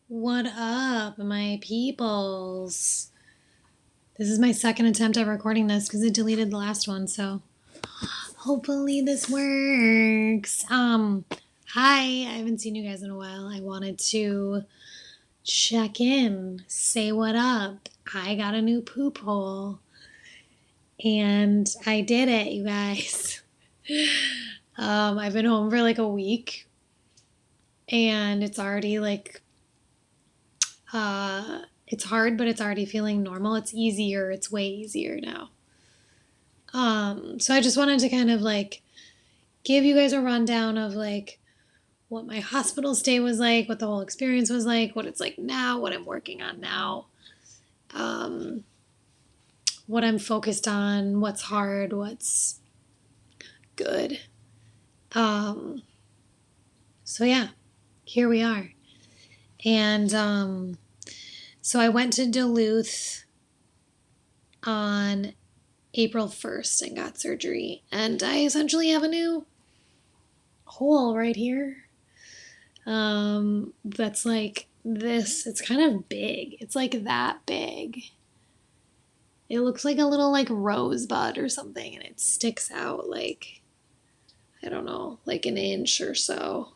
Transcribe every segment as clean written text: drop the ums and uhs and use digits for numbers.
What up, my peoples? This is my second attempt at recording this because it deleted the last one, so hopefully this works. Hi, I haven't seen you guys in a while. I wanted to check in, say what up. I got a new poop hole, and I did it, you guys. I've been home for like a week, and it's already like it's hard, but it's already feeling normal. It's easier. It's way easier now. So I just wanted to kind of like give you guys a rundown of like what my hospital stay was like, what the whole experience was like, what it's like now, what I'm working on now, um, what I'm focused on, what's hard, what's good. Um, so yeah, here we are. And so I went to Duluth on April 1st and got surgery. And I essentially have a new hole right here. That's like this. It's kind of big. It's like that big. It looks like a little like rosebud or something, and it sticks out like, I don't know, like an inch or so.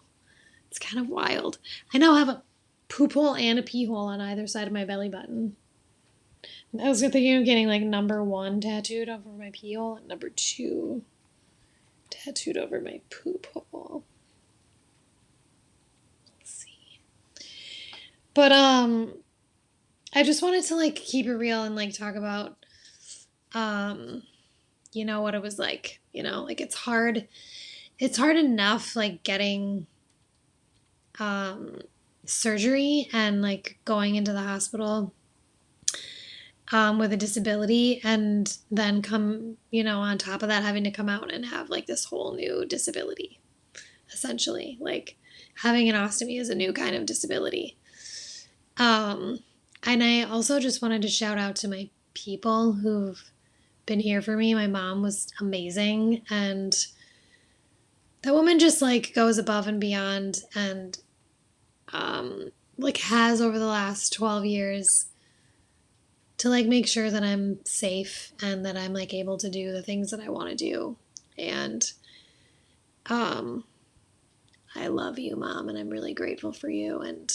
It's kind of wild. I now have a poop hole and a pee hole on either side of my belly button. I was thinking of getting like number 1 tattooed over my pee hole and number 2 tattooed over my poop hole. Let's see. But I just wanted to like keep it real and like talk about what it was like, like it's hard enough like getting surgery and like going into the hospital with a disability, and then come, on top of that, having to come out and have like this whole new disability, essentially. Like having an ostomy is a new kind of disability. And I also just wanted to shout out to my people who've been here for me. My mom was amazing, and that woman just like goes above and beyond, and like has over the last 12 years to like make sure that I'm safe and that I'm like able to do the things that I want to do. And I love you, Mom, and I'm really grateful for you, and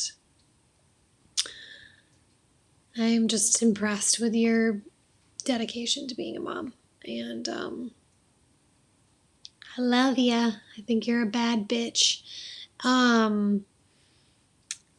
I'm just impressed with your dedication to being a mom. And I love ya. I think you're a bad bitch.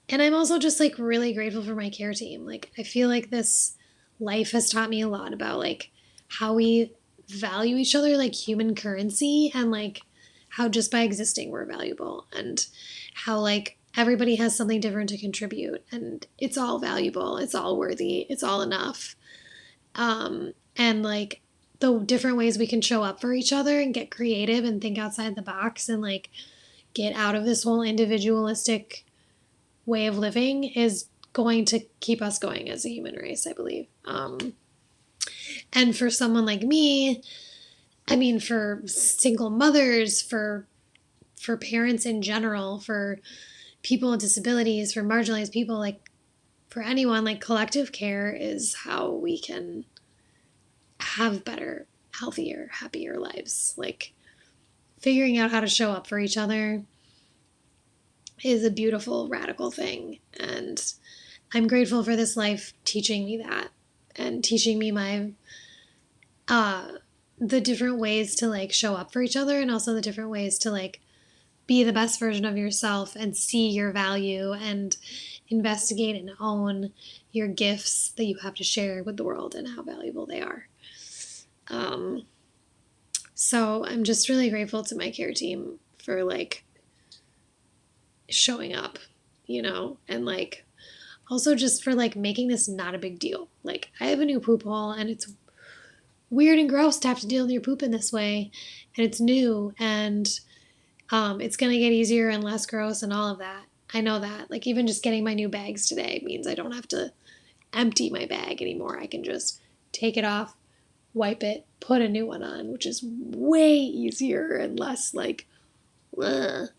And I'm also just like really grateful for my care team. Like I feel like this life has taught me a lot about like how we value each other like human currency, and like how just by existing we're valuable, and how like everybody has something different to contribute, and it's all valuable, it's all worthy, it's all enough. And like the different ways we can show up for each other and get creative and think outside the box and like get out of this whole individualistic way of living is going to keep us going as a human race, I believe. And for someone like me, I mean, for single mothers, for parents in general, for people with disabilities, for marginalized people, like for anyone, like collective care is how we can have better, healthier, happier lives. Like figuring out how to show up for each other is a beautiful, radical thing. And I'm grateful for this life teaching me that, and teaching me my the different ways to like show up for each other, and also the different ways to like be the best version of yourself and see your value and investigate and own your gifts that you have to share with the world and how valuable they are. So I'm just really grateful to my care team for like showing up, and like also just for like making this not a big deal. Like I have a new poop hole, and it's weird and gross to have to deal with your poop in this way, and it's new, and it's gonna get easier and less gross and all of that. I know that. Like even just getting my new bags today means I don't have to empty my bag anymore. I can just take it off, wipe it, put a new one on, which is way easier and less like ugh.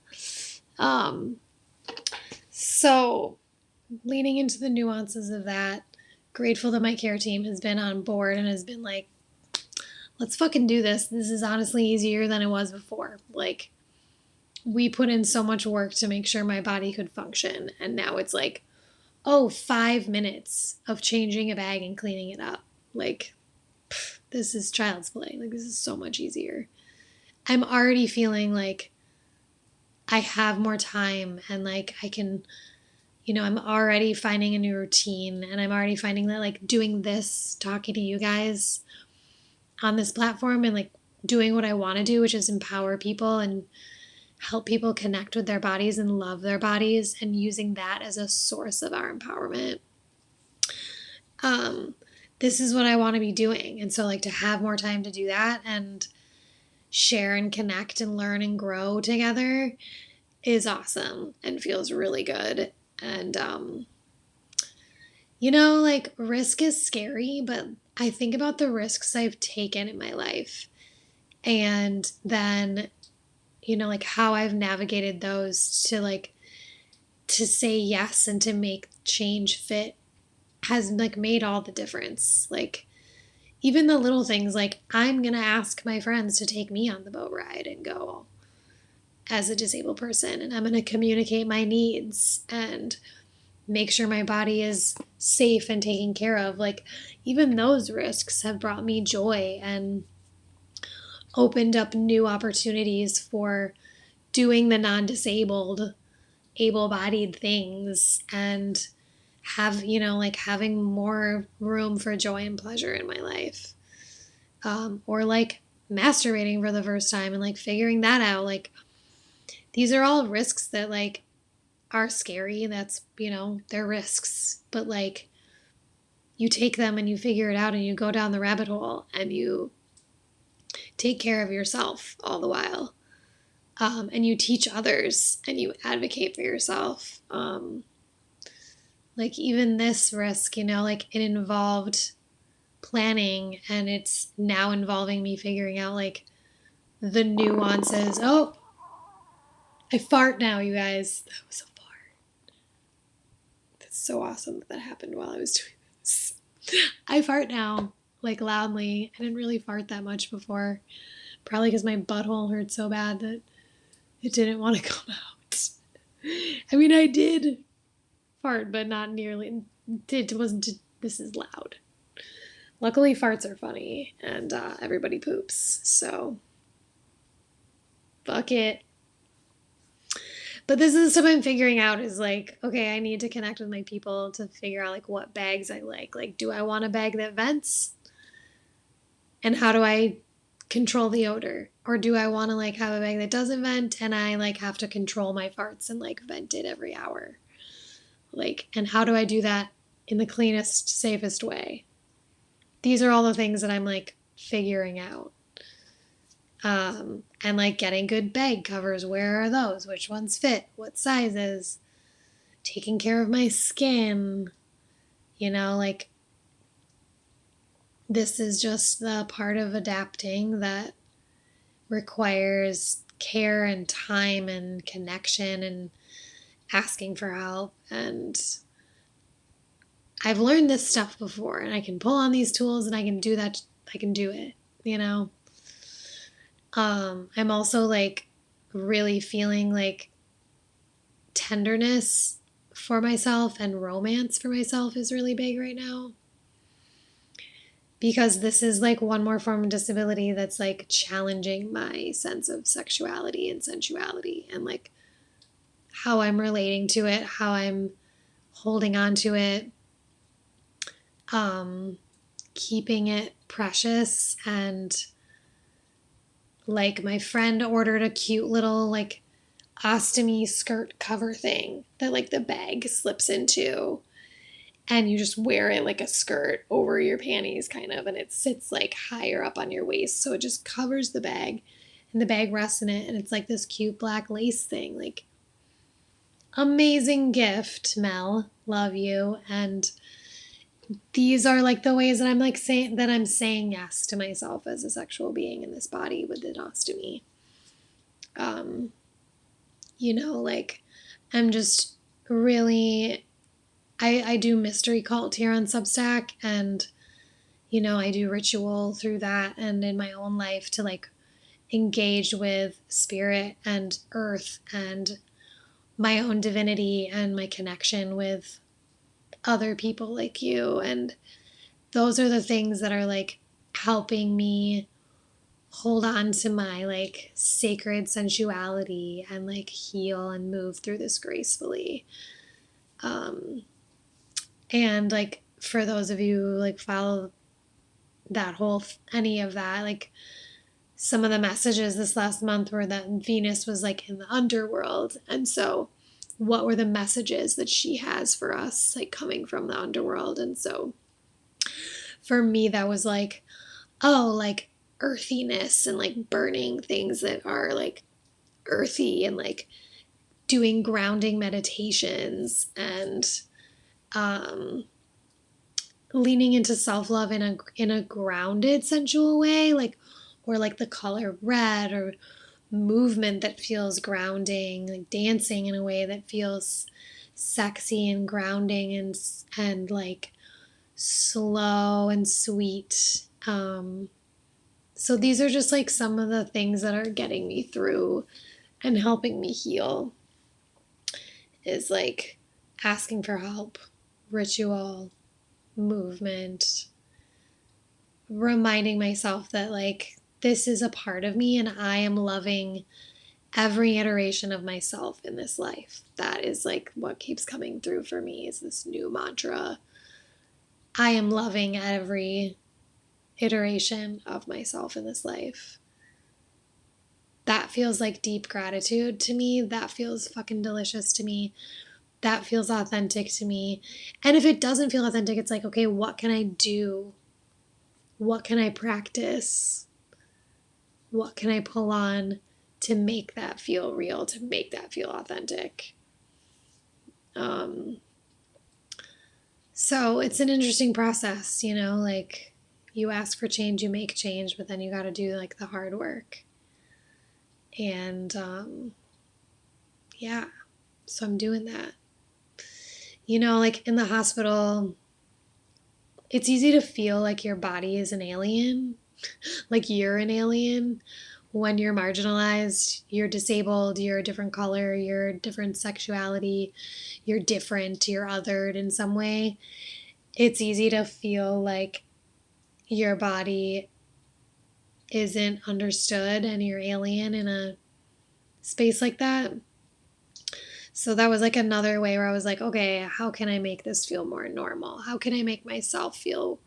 So leaning into the nuances of that. Grateful that my care team has been on board and has been like, let's fucking do this. This is honestly easier than it was before. Like, we put in so much work to make sure my body could function. And now it's like, oh, 5 minutes of changing a bag and cleaning it up. Like, this is child's play. Like, this is so much easier. I'm already feeling like I have more time and like I can, I'm already finding a new routine, and I'm already finding that like doing this, talking to you guys on this platform and like doing what I want to do, which is empower people and help people connect with their bodies and love their bodies, and using that as a source of our empowerment. This is what I want to be doing. And so like to have more time to do that and share and connect and learn and grow together is awesome and feels really good. And, like risk is scary, but I think about the risks I've taken in my life and then, like how I've navigated those to say yes and to make change fit has like made all the difference. Like even the little things, like I'm going to ask my friends to take me on the boat ride and go as a disabled person, and I'm going to communicate my needs and make sure my body is safe and taken care of. Like even those risks have brought me joy and opened up new opportunities for doing the non-disabled, able-bodied things and have, having more room for joy and pleasure in my life. Or like masturbating for the first time and like figuring that out. Like these are all risks that like are scary. That's, they're risks, but like you take them and you figure it out and you go down the rabbit hole and you take care of yourself all the while. And you teach others and you advocate for yourself. Like even this risk, like it involved planning, and it's now involving me figuring out like the nuances. Oh, I fart now, you guys. That was a fart. That's so awesome that happened while I was doing this. I fart now, like loudly. I didn't really fart that much before. Probably because my butthole hurt so bad that it didn't want to come out. I mean, I did fart, but not nearly. It wasn't. This is loud. Luckily, farts are funny, and everybody poops, so fuck it. But this is stuff I'm figuring out is like, okay, I need to connect with my people to figure out like what bags I like. Like, do I want a bag that vents? And how do I control the odor? Or do I want to like have a bag that doesn't vent and I like have to control my farts and like vent it every hour? Like, and how do I do that in the cleanest, safest way? These are all the things that I'm like figuring out. And like getting good bag covers. Where are those? Which ones fit? What sizes? Taking care of my skin. Like this is just the part of adapting that requires care and time and connection and asking for help. And I've learned this stuff before, and I can pull on these tools and I can do that. I can do it, I'm also like really feeling like tenderness for myself and romance for myself is really big right now. Because this is like one more form of disability that's like challenging my sense of sexuality and sensuality and like how I'm relating to it, how I'm holding on to it, keeping it precious. And like my friend ordered a cute little like ostomy skirt cover thing that like the bag slips into, and you just wear it like a skirt over your panties kind of, and it sits like higher up on your waist, so it just covers the bag and the bag rests in it, and it's like this cute black lace thing. Like amazing gift, Mel, love you. And these are like the ways that I'm like saying yes to myself as a sexual being in this body with an ostomy. Like I'm just really I do mystery cult here on Substack, and I do ritual through that and in my own life to like engage with spirit and earth and my own divinity and my connection with other people like you. And those are the things that are like helping me hold on to my like sacred sensuality and like heal and move through this gracefully. And like for those of you who like follow that whole any of that, like some of the messages this last month were that Venus was like in the underworld. And so what were the messages that she has for us like coming from the underworld? And so for me that was like, oh, like earthiness and like burning things that are like earthy and like doing grounding meditations and um leaning into self-love in a grounded sensual way, like, or like the color red, or movement that feels grounding, like dancing in a way that feels sexy and grounding and like slow and sweet. So these are just like some of the things that are getting me through and helping me heal, is like asking for help, ritual, movement, reminding myself that like this is a part of me and I am loving every iteration of myself in this life. That is like what keeps coming through for me, is this new mantra. I am loving every iteration of myself in this life. That feels like deep gratitude to me. That feels fucking delicious to me. That feels authentic to me. And if it doesn't feel authentic, it's like, okay, what can I do? What can I practice? What can I pull on to make that feel real, to make that feel authentic? So it's an interesting process, like you ask for change, you make change, but then you got to do like the hard work. And yeah, so I'm doing that. Like in the hospital, it's easy to feel like your body is an alien, like you're an alien when you're marginalized, you're disabled, you're a different color, you're a different sexuality, you're different, you're othered in some way. It's easy to feel like your body isn't understood and you're alien in a space like that. So that was like another way where I was like, okay, how can I make this feel more normal? How can I make myself feel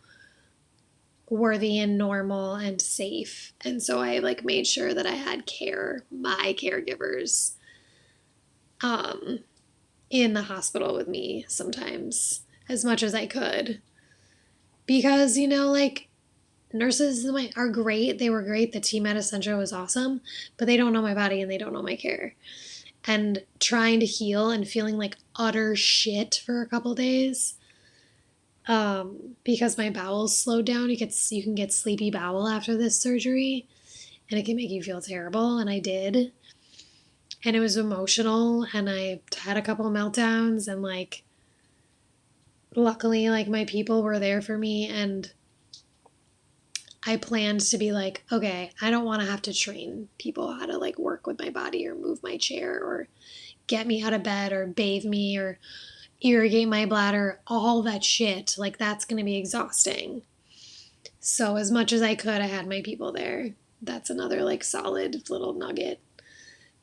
worthy and normal and safe? And so I like made sure that I had my caregivers in the hospital with me sometimes, as much as I could. Because, like nurses are great. They were great. The team at Essentia was awesome, but they don't know my body and they don't know my care. And trying to heal and feeling like utter shit for a couple days, because my bowels slowed down. You can get sleepy bowel after this surgery, and it can make you feel terrible. And I did, and it was emotional. And I had a couple of meltdowns, and like, luckily, like my people were there for me, and I planned to be like, okay, I don't want to have to train people how to like work with my body or move my chair or get me out of bed or bathe me or irrigate my bladder, all that shit. Like, that's going to be exhausting. So as much as I could, I had my people there. That's another like solid little nugget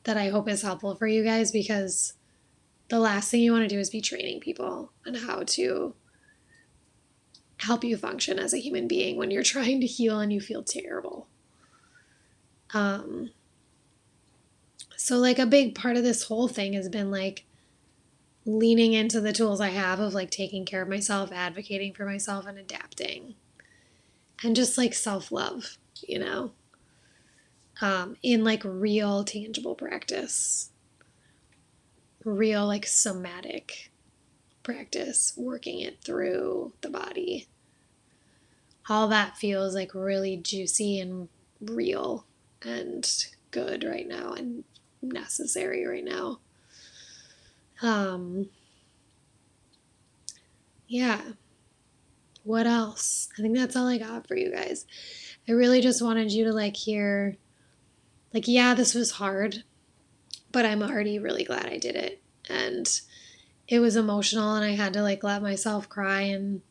that I hope is helpful for you guys, because the last thing you want to do is be training people on how to help you function as a human being when you're trying to heal and you feel terrible. So like a big part of this whole thing has been like leaning into the tools I have of like taking care of myself, advocating for myself, and adapting. And just like self-love, in like real tangible practice, real like somatic practice, working it through the body. All that feels like really juicy and real and good right now and necessary right now. yeah, what else? I think that's all I got for you guys. I really just wanted you to like hear, like, yeah, this was hard, but I'm already really glad I did it. And it was emotional, and I had to like let myself cry and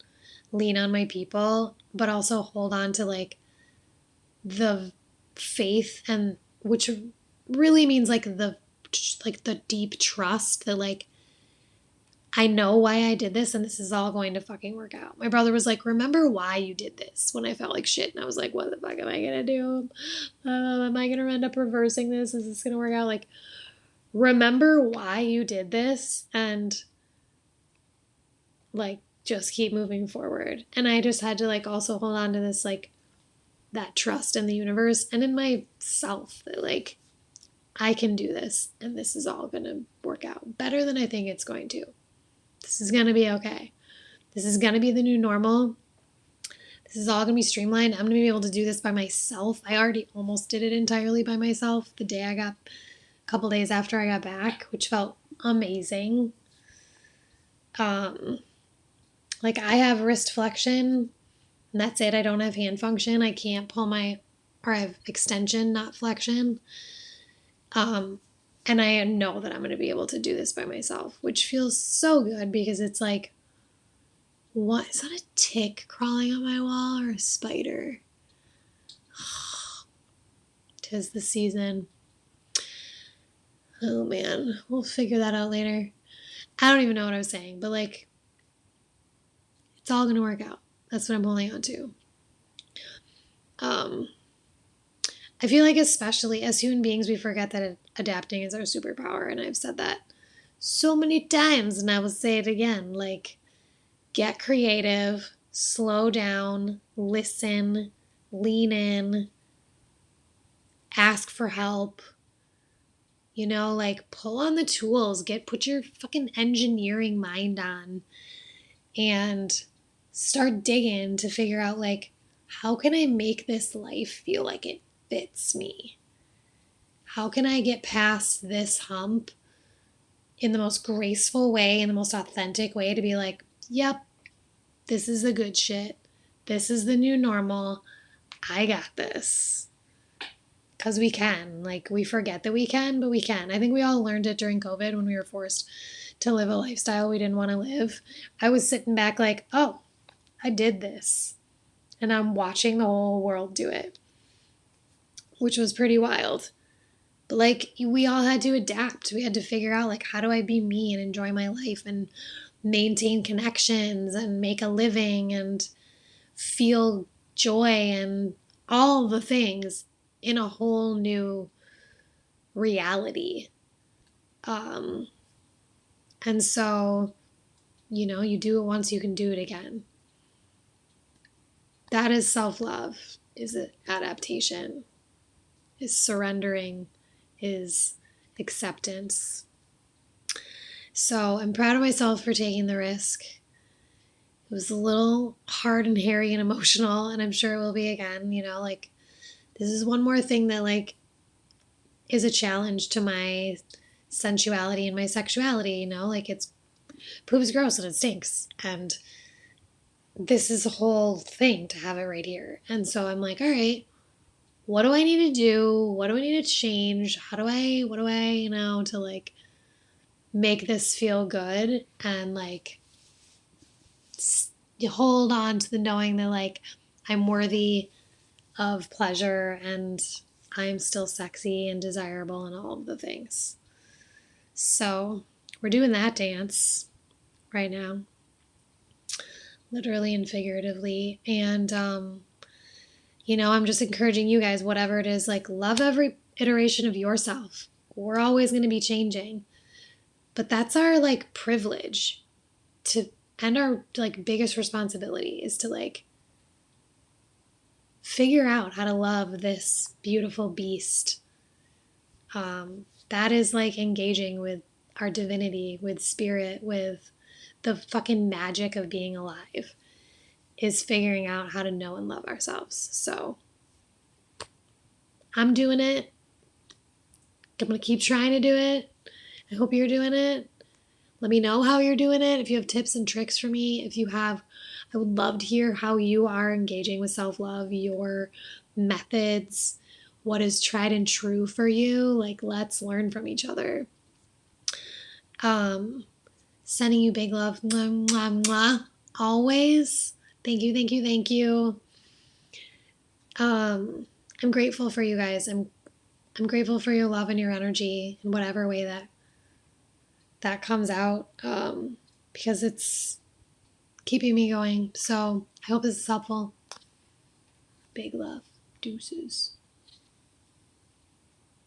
lean on my people, but also hold on to like the faith, and which really means like the deep trust that like I know why I did this and this is all going to fucking work out. My brother was like, remember why you did this, when I felt like shit. And I was like, what the fuck am I going to do? Am I going to end up reversing this? Is this going to work out? Like, remember why you did this and like just keep moving forward. And I just had to like also hold on to this, like that trust in the universe and in myself that like I can do this and this is all going to work out better than I think it's going to. This is going to be okay. This is going to be the new normal. This is all going to be streamlined. I'm going to be able to do this by myself. I already almost did it entirely by myself the day a couple days after I got back, which felt amazing. Like I have wrist flexion and that's it. I don't have hand function. I can't pull or I have extension, not flexion. And I know that I'm going to be able to do this by myself, which feels so good because it's like, what is that, a tick crawling on my wall or a spider? 'Tis the season. Oh man, we'll figure that out later. I don't even know what I was saying, but like, it's all gonna work out. That's what I'm holding on to. I feel like especially as human beings, we forget that adapting is our superpower, and I've said that so many times, and I will say it again. Like, get creative, slow down, listen, lean in, ask for help. You know, like pull on the tools, put your fucking engineering mind on and start digging to figure out like, how can I make this life feel like it fits me? How can I get past this hump in the most graceful way, in the most authentic way to be like, yep, this is the good shit. This is the new normal. I got this. Because we can. Like, we forget that we can, but we can. I think we all learned it during COVID when we were forced to live a lifestyle we didn't want to live. I was sitting back like, oh, I did this. And I'm watching the whole world do it, which was pretty wild. But like, we all had to adapt. We had to figure out, like, how do I be me and enjoy my life and maintain connections and make a living and feel joy and all the things in a whole new reality. And so, you know, you do it once, you can do it again. That is self-love, is it adaptation, is surrendering, is acceptance. So I'm proud of myself for taking the risk. It was a little hard and hairy and emotional, and I'm sure it will be again. You know, like, this is one more thing that like is a challenge to my sensuality and my sexuality. You know, like, it's poop is gross and it stinks, and this is a whole thing to have it right here. And so I'm like, all right, what do I need to do? What do I need to change? What do I, you know, to like make this feel good and like hold on to the knowing that like I'm worthy of pleasure and I'm still sexy and desirable and all of the things. So we're doing that dance right now, literally and figuratively. And, you know, I'm just encouraging you guys, whatever it is, like, love every iteration of yourself. We're always going to be changing. But that's our like privilege to, and our like biggest responsibility is to like figure out how to love this beautiful beast. That is like engaging with our divinity, with spirit, with the fucking magic of being alive, is figuring out how to know and love ourselves. So I'm doing it. I'm going to keep trying to do it. I hope you're doing it. Let me know how you're doing it. If you have tips and tricks for me, if you have, I would love to hear how you are engaging with self-love, your methods, what is tried and true for you. Like, let's learn from each other. Sending you big love. Mwah, mwah, mwah. Always. Thank you, thank you, thank you. I'm grateful for you guys. I'm grateful for your love and your energy in whatever way that comes out, because it's keeping me going. So I hope this is helpful. Big love. Deuces.